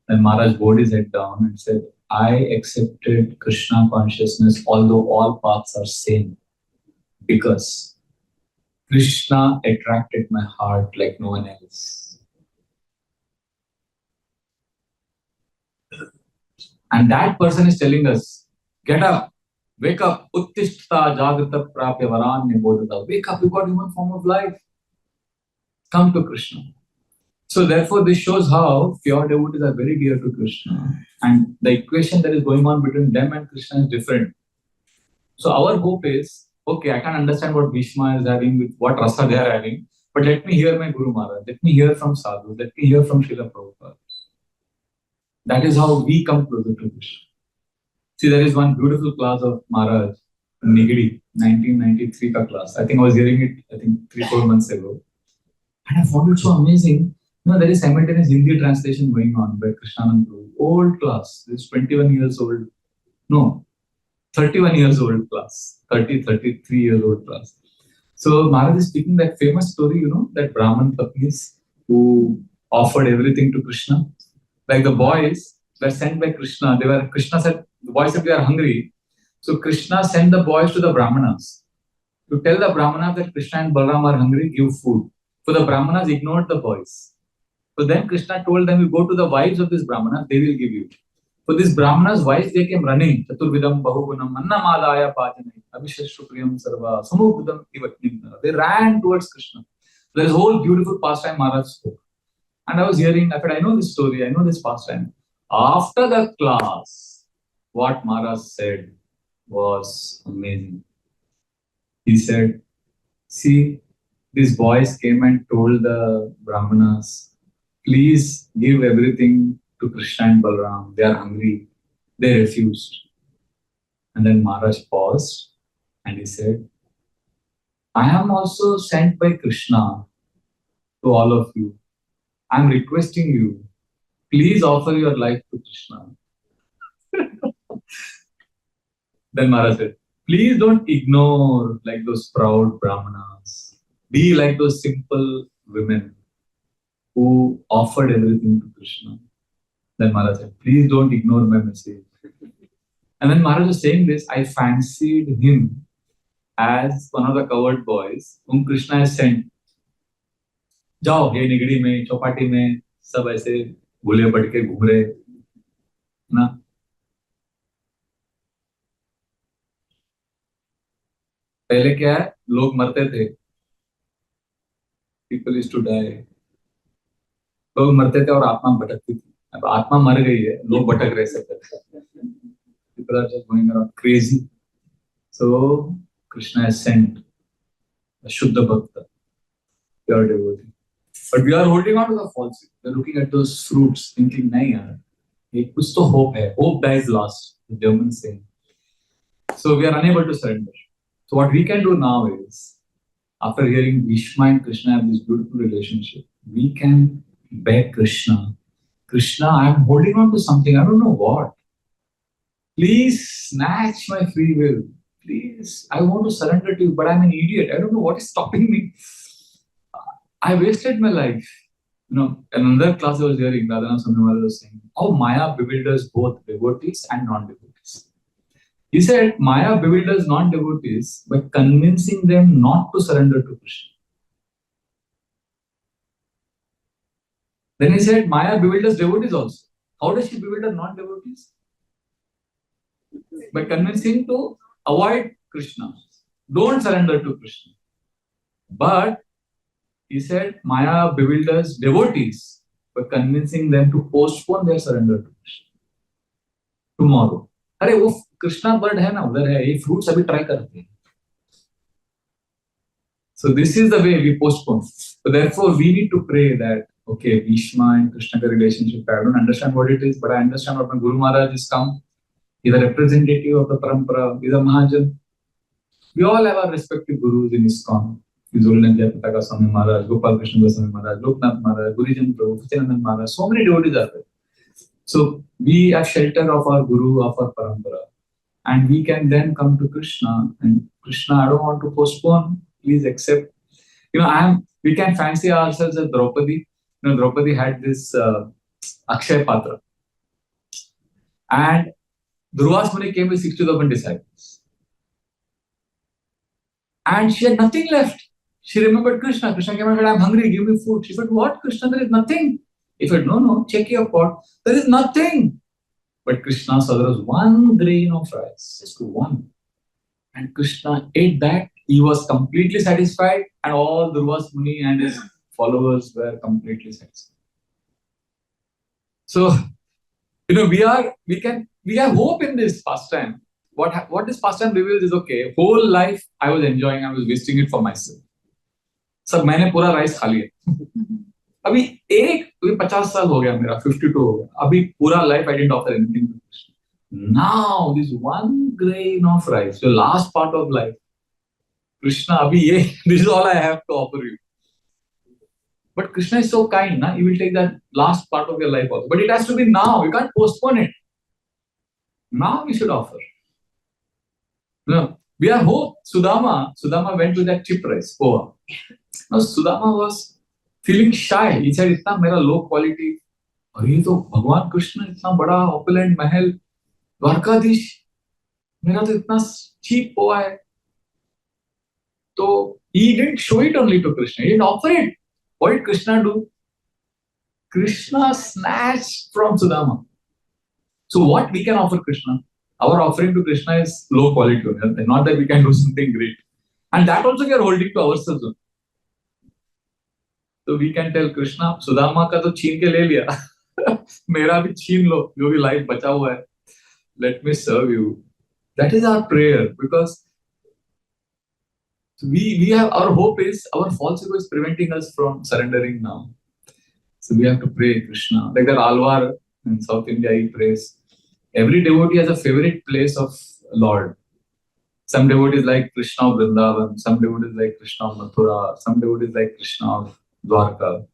then Maharaj bowed his head down and said, "I accepted Krishna consciousness although all paths are same, because Krishna attracted my heart like no one else." And that person is telling us, get up, wake up, uttishtha jagrita prapya varanya bodhata. Wake up, you got human form of life. Come to Krishna. So therefore, this shows how pure devotees are very dear to Krishna. And the equation that is going on between them and Krishna is different. So our hope is, okay, I can understand what Bhishma is having, with what rasa they are having, but let me hear my Guru Maharaj, let me hear from Sadhu, let me hear from Srila Prabhupada. That is how we come closer to Krishna. See, there is one beautiful class of Maharaj in Nigadi, 1993 ka class. I think I was hearing it, 3-4 months ago. And I found it so amazing. There is simultaneous Hindi translation going on by Krishnanand Prabhu. Old class. This is 21 years old. No, 31 years old class. 33 years old class. So Maharaj is speaking that famous story, that Brahman Patnis who offered everything to Krishna. Like the boys were sent by Krishna. Krishna said, the boys said, "We are hungry." So Krishna sent the boys to the Brahmanas to tell the Brahmanas that Krishna and Balaram are hungry, give food. So the Brahmanas ignored the boys. So then Krishna told them, "You go to the wives of this Brahmana, they will give you." So this Brahmana's wives, they came running. Chaturvidam bahugunam mannamadaya pajanai abhishashtu priyam sarva samubhudam ivatnim. They ran towards Krishna. There is a whole beautiful pastime Maharaj spoke. And I was hearing, I know this story, I know this pastime. After the class, what Maharaj said was amazing. He said, "See, these boys came and told the Brahmanas, please give everything to Krishna and Balram. They are hungry. They refused. And then Maharaj paused and he said, I am also sent by Krishna to all of you. I am requesting you, please offer your life to Krishna. Then Maharaj said, please don't ignore like those proud Brahmanas. Be like those simple women who offered everything to Krishna. Then Maharaj said, please don't ignore my message. And then Maharaj was saying this, I fancied him as one of the coward boys whom Krishna has sent. जाओ ये निगड़ी में चौपाटी में सब ऐसे भूले पड़ के घूम रहे ना. पहले क्या है, लोग मरते थे, people used to die. लोग मरते थे और आत्मा भटकती थी. अब आत्मा मर गई है, लोग भटक रहे सब. People are just going around crazy. So Krishna has sent a Shuddha Bhakta, pure devotee. But we are holding on to the false. We are looking at those fruits, thinking, nahi yaar, ye kuch to hope hai. Hope dies last, the Germans say. So we are unable to surrender. So what we can do now is, after hearing Bhishma and Krishna have this beautiful relationship, we can beg Krishna, Krishna, I am holding on to something, I don't know what. Please snatch my free will. Please, I want to surrender to you, but I'm an idiot. I don't know what is stopping me. I wasted my life. You know, another class I was hearing, Radhana Swami was saying, how Maya bewilders both devotees and non-devotees. He said, Maya bewilders non-devotees by convincing them not to surrender to Krishna. Then he said, Maya bewilders devotees also. How does she bewilder non-devotees? By convincing to avoid Krishna. Don't surrender to Krishna. But he said, Maya bewilders devotees by convincing them to postpone their surrender to Krishna. Tomorrow. अरे वो Krishna bird है ना, उधर है, ये fruits अभी try करते हैं. So this is the way we postpone. So therefore we need to pray that, okay, Bhishma and Krishna ka relationship, I don't understand what it is, but I understand what my Guru Maharaj has come. He's a representative of the parampara, he's a Mahajan. We all have our respective gurus in ISKCON. His Holiness Jayapataka Swami Maharaj, Gopal Krishna Swami Maharaj, Loknath Maharaj, Gurijan Prabhu, Satyanandan Maharaj, so many devotees are there. So we have shelter of our Guru, of our parampara. And we can then come to Krishna and Krishna, I don't want to postpone, please accept. You know, we can fancy ourselves as Draupadi. You know, Draupadi had this Akshay Patra. And Durvas Muni came with 60,000 disciples. And she had nothing left. She remembered Krishna. Krishna came and said, I'm hungry, give me food. She said, what, Krishna? There is nothing. He said, no, check your pot. There is nothing. But Krishna saw there was one grain of rice, just one. And Krishna ate that. He was completely satisfied, and all Durvas Muni and his followers were completely satisfied. So, you know, we have hope in this pastime. What this pastime reveals is, okay, whole life I was enjoying, I was wasting it for myself. सब मैंने पूरा rice खा लिया. अभी 50 साल हो गया मेरा, 52 हो गया. अभी पूरा life I didn't offer anything to Krishna. Now this one grain of rice, the last part of life, Krishna, abhi ye, this is all I have to offer you. But Krishna is so kind, na? He will take that last part of your life also. But it has to be now. You can't postpone it. Now we should offer. No, we are hope. Sudama went to that cheap rice, Poa. Now Sudama was feeling shy. He said, "Itna mera low quality. अरे तो भगवान कृष्ण इतना बड़ा opulent महल, द्वारकाधीश, मेरा तो इतना cheap poha है." So he didn't show it only to Krishna. He didn't offer it. What did Krishna do? Krishna snatched from Sudama. So what we can offer Krishna? Our offering to Krishna is low quality. Not that we can do something great. And that also we are holding to ourselves. So we can tell Krishna, Sudama का तो छीन के ले लिया. मेरा भी छीन लो, जो भी life बचा हुआ है. Let me serve you. That is our prayer, because So we have, our hope is, our false ego is preventing us from surrendering now. So we have to pray Krishna. Like that Alvar in South India, he prays. Every devotee has a favorite place of Lord. Some devotees like Krishna of Vrindavan, some devotees like Krishna of Mathura, some devotees like Krishna of Dwarka.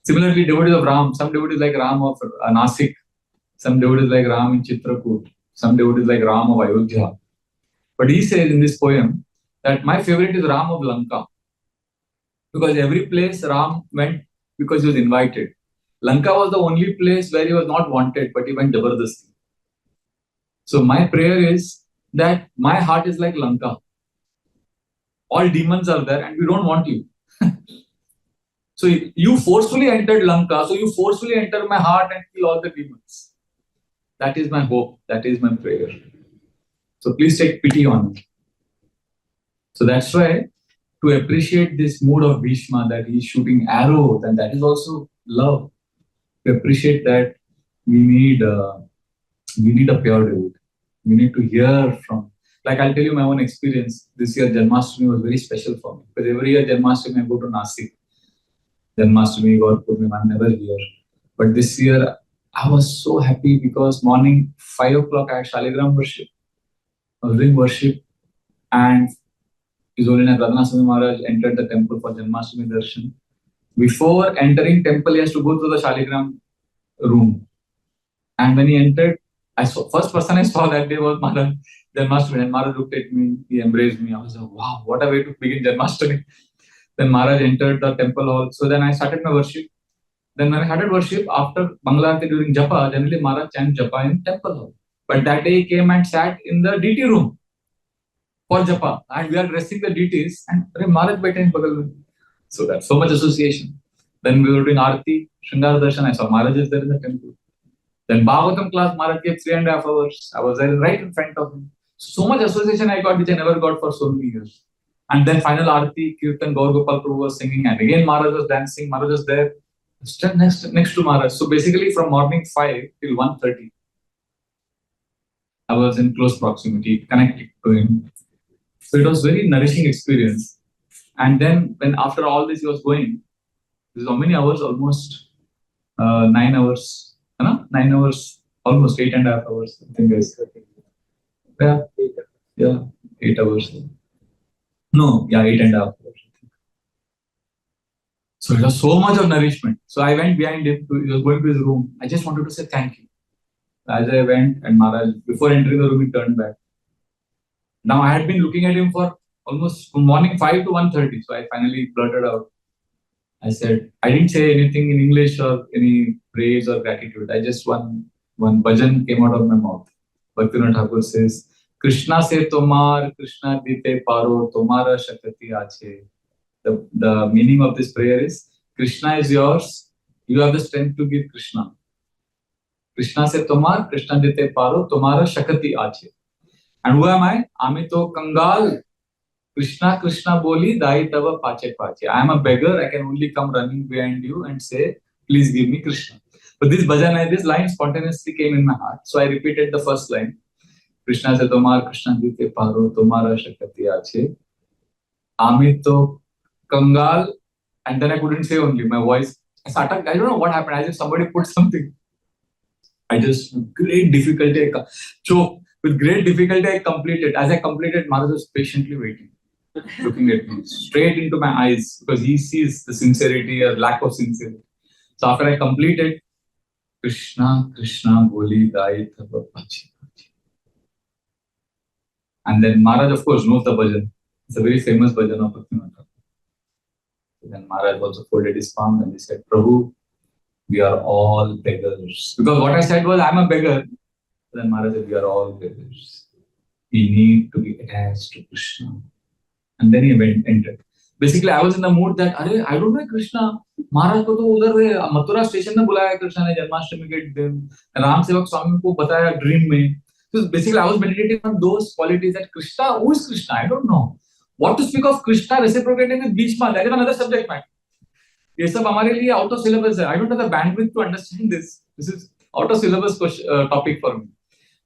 Similarly, devotees of Ram, some devotees like Ram of Nasik, some devotees like Ram in Chitrakoot, some devotees like Ram of Ayodhya. But he says in this poem that my favorite is Ram of Lanka. Because every place Ram went because he was invited. Lanka was the only place where he was not wanted, but he went Jabardasti. So my prayer is that my heart is like Lanka. All demons are there and we don't want you. So you forcefully entered Lanka, so you forcefully enter my heart and kill all the demons. That is my hope. That is my prayer. So please take pity on me. So that's why, to appreciate this mood of Bhishma, that he is shooting arrows, and that is also love. To appreciate that, we need a pure devotee. We need to hear from. Like I'll tell you my own experience. This year Janmashtami was very special for me. Because every year Janmashtami I go to Nasik. Janmashtami, God Purnima, I'm never here. But this year I was so happy because morning 5 o'clock I had Shaligram worship. I was doing worship and His Holiness Radhanath Swami Maharaj entered the temple for Janmashtami darshan. Before entering temple, he has to go through the Shaligram room. And when he entered, first person I saw that day was Maharaj Janmashtami. And Maharaj looked at me, he embraced me. I was like, wow, what a way to begin Janmashtami. Then Maharaj entered the temple hall. So then I started my worship. Then when I started worship, after Bangla Aarti during Japa, generally Maharaj chants Japa in temple hall. But that day he came and sat in the DT room for Japa. And we are dressing the DTs and Maharaj baita in Bagal mein. So that's so much association. Then we were doing Aarti, Shringar Darshan. I saw Maharaj is there in the temple. Then Bhagavatam class, Maharaj gave 3.5 hours. I was there right in front of him. So much association I got, which I never got for so many years. And then final Aarti, Kirtan, Gaur Gopal Prabhu was singing. And again Maharaj was dancing. Maharaj was there. Next to Maharaj. So basically from morning 5 till 1:30, I was in close proximity, connected to him. So it was very nourishing experience. And then when after all this he was going, this is how many hours? Almost 9 hours. 9 hours, almost 8.5 hours. I think yeah, 8 hours. No, yeah, 8.5 hours. So it was so much of nourishment. So I went behind him. He was going to his room. I just wanted to say thank you. As I went, and Maharaj, before entering the room, he turned back. Now I had been looking at him for almost from morning 5 to 1:30. So I finally blurted out. I said, I didn't say anything in English or any praise or gratitude. I just one bhajan came out of my mouth. Bhaktivinoda Thakur says, Krishna se tomar, Krishna dite paro, tomara shakati ache. The meaning of this prayer is, Krishna is yours, you have the strength to give Krishna. Krishna se tomar, Krishna dite paro, tomara shakati ache. And who am I? Amito Kangal. Krishna, Krishna boli, dai tava pache pache. I am a beggar, I can only come running behind you and say, please give me Krishna. But this bhajan, this line spontaneously came in my heart. So I repeated the first line. Krishna se tomar, Krishna dite paro, tomara shakati ache. Amito Kangal. And then I couldn't say only. My voice, I don't know what happened. As if somebody put something. I just, great difficulty, choke. With great difficulty, I completed. As I completed, Maharaj was patiently waiting, looking at me straight into my eyes because he sees the sincerity or lack of sincerity. So after I completed, Krishna, Krishna, Boli, Dai, Thapa, Pachi. And then Maharaj, of course, knows the bhajan. It's a very famous bhajan of Bhaktivinoda. Then Maharaj also folded his palm and he said, Prabhu, we are all beggars. Because what I said was, I'm a beggar. Then Maharaj said, we are all beggars. We need to be attached to Krishna. And then he entered. Basically, I was in the mood that, I don't know Krishna. Maharaj ko to udhar Mathura station mein bulaya Krishna ne Janmashtami ke din. Ram Sevak Swami ko bataya dream mein. So basically, I was meditating on those qualities that Krishna, who is Krishna? I don't know. What to speak of Krishna reciprocating with Bhishma? That is another subject matter. ये सब हमारे लिए out of syllabus है. I don't have the bandwidth to understand this. This is out of syllabus topic for me.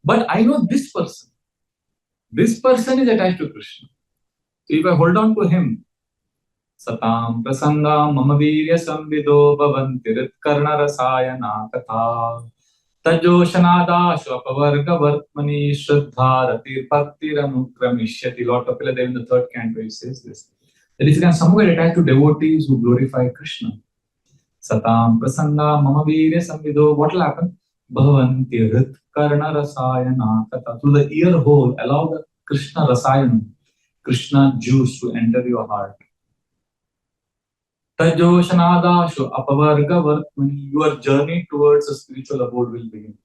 But I know this person. This person is attached to Krishna. So if I hold on to him, Satam prasanga mama virya samvido bhavanti ritkarna rasayana katha tajoshanadashu apavarga vartmani shraddharatir bhaktiranukramishyati. Lord Kapila Dev in the third canto he says this. That if you can somehow get attached to devotees who glorify Krishna, Satam prasanga mama virya samvido, what will happen? Bhavanti ritkarna rasayana katha. Through the ear hole, allow the Krishna rasayana, Krishna juice to enter your heart. Tajoshanadashu apavarga vartmani, your journey towards a spiritual abode will begin.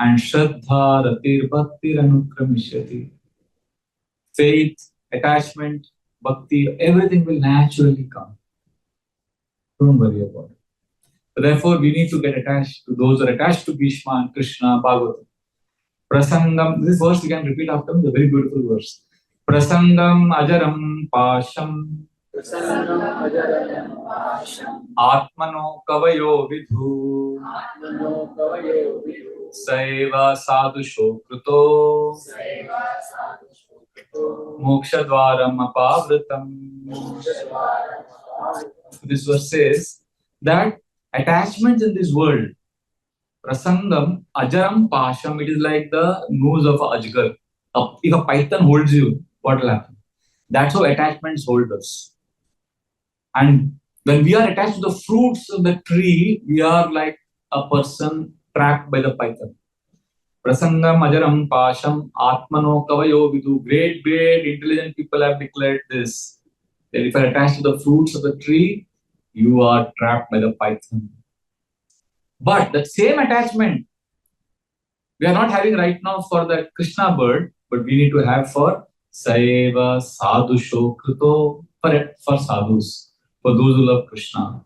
And Shraddha Ratir Bhakti Anukramishati. Faith, attachment, bhakti, everything will naturally come. Don't worry about it. So therefore, we need to get attached to those who are attached to Bhishma and Krishna, Bhagavatam. Prasangam, this verse you can repeat after me, it's a very beautiful verse. Prasangam ajaram pasham Atmano kavayo vidhu Saiva sadhusho kruto Mokshadvaram apavritam. This verse says that attachments in this world, prasangam ajaram pasham, it is like the nose of a ajgar. If a python holds you, what will happen? That's how attachments hold us. And when we are attached to the fruits of the tree, we are like a person trapped by the python. Prasangam ajaram pasham atmano kavayo vidu. Great, great intelligent people have declared this. That if you are attached to the fruits of the tree, you are trapped by the python. But that same attachment we are not having right now for the Krishna bird, but we need to have for Saiva sadhusho kruto, for sadhus, for those who love Krishna.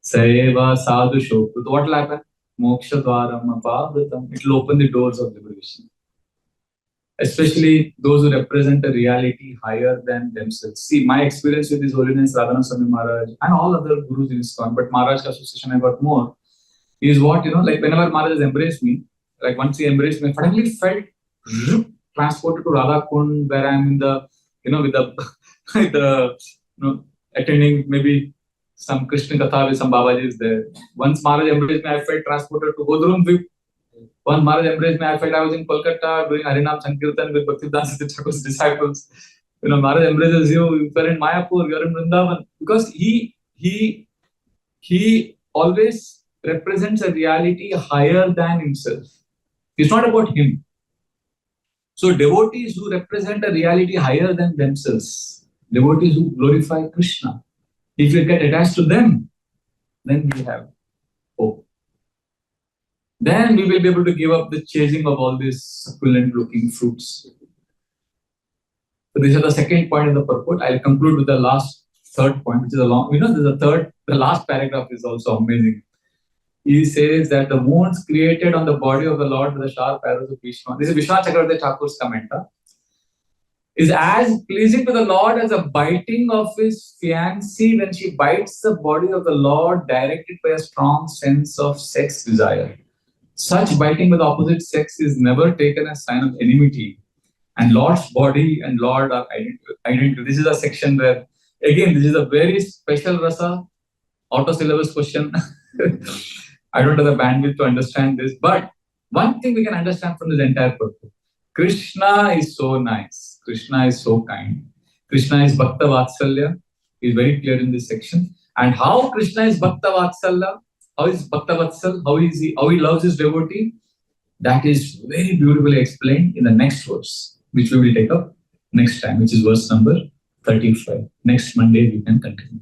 Saiva sadhusho kruto. What will happen? Moksha dvaram apavritam. It will open the doors of liberation. Especially those who represent a reality higher than themselves. See, my experience with His Holiness Radhana Swami Maharaj and all other gurus in ISKCON, but Maharaj association I got more, is what, like whenever Maharaj has embraced me, like once he embraced me, I suddenly felt transported to Radha Kund, where I'm in the, with the, with the, attending maybe some Krishna Katha with some Babajis there. Once Maharaj embraced me, I felt transported to Godrum Vip. Once Maharaj embraced me, I felt I was in Kolkata doing Harinam Sankirtan with Bhaktivedanta Thakur's disciples. Maharaj embraces you, you are in Mayapur, you are in Vrindavan. Because he always represents a reality higher than himself. It's not about him. So devotees who represent a reality higher than themselves, devotees who glorify Krishna, if you get attached to them, then we have hope. Then we will be able to give up the chasing of all these succulent looking fruits. So this is the second point of the purport. I'll conclude with the third point, which is a long, the last paragraph is also amazing. He says that the wounds created on the body of the Lord with the sharp arrows of Bhishma, this is Vishwanath Chakravarti Thakur's commenter, is as pleasing to the Lord as a biting of his fiancée when she bites the body of the Lord directed by a strong sense of sex desire. Such biting by the opposite sex is never taken as sign of enmity. And Lord's body and Lord are identical. This is a section where, again, this is a very special rasa, auto-syllabus question. I don't have the bandwidth to understand this, but one thing we can understand from this entire purport. Krishna is so nice. Krishna is so kind. Krishna is Bhakta Vatsalya. Is very clear in this section. And how Krishna is Bhakta Vatsalya, how is Bhakta Vatsal, how he loves his devotee, that is very beautifully explained in the next verse, which we will take up next time, which is verse number 35. Next Monday, we can continue.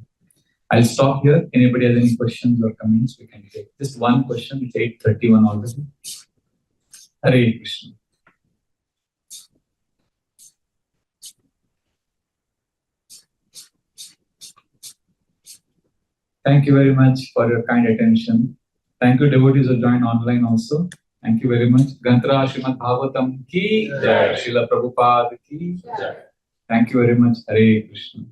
I'll stop here. Anybody has any questions or comments, we can take. Just one question, it's 8:31 already. Hare Krishna. Thank you very much for your kind attention. Thank you, devotees who joined online also. Thank you very much. Gantra Srimad Bhagavatam ki jai. Srila Prabhupada ki jai. Thank you very much. Hare Krishna.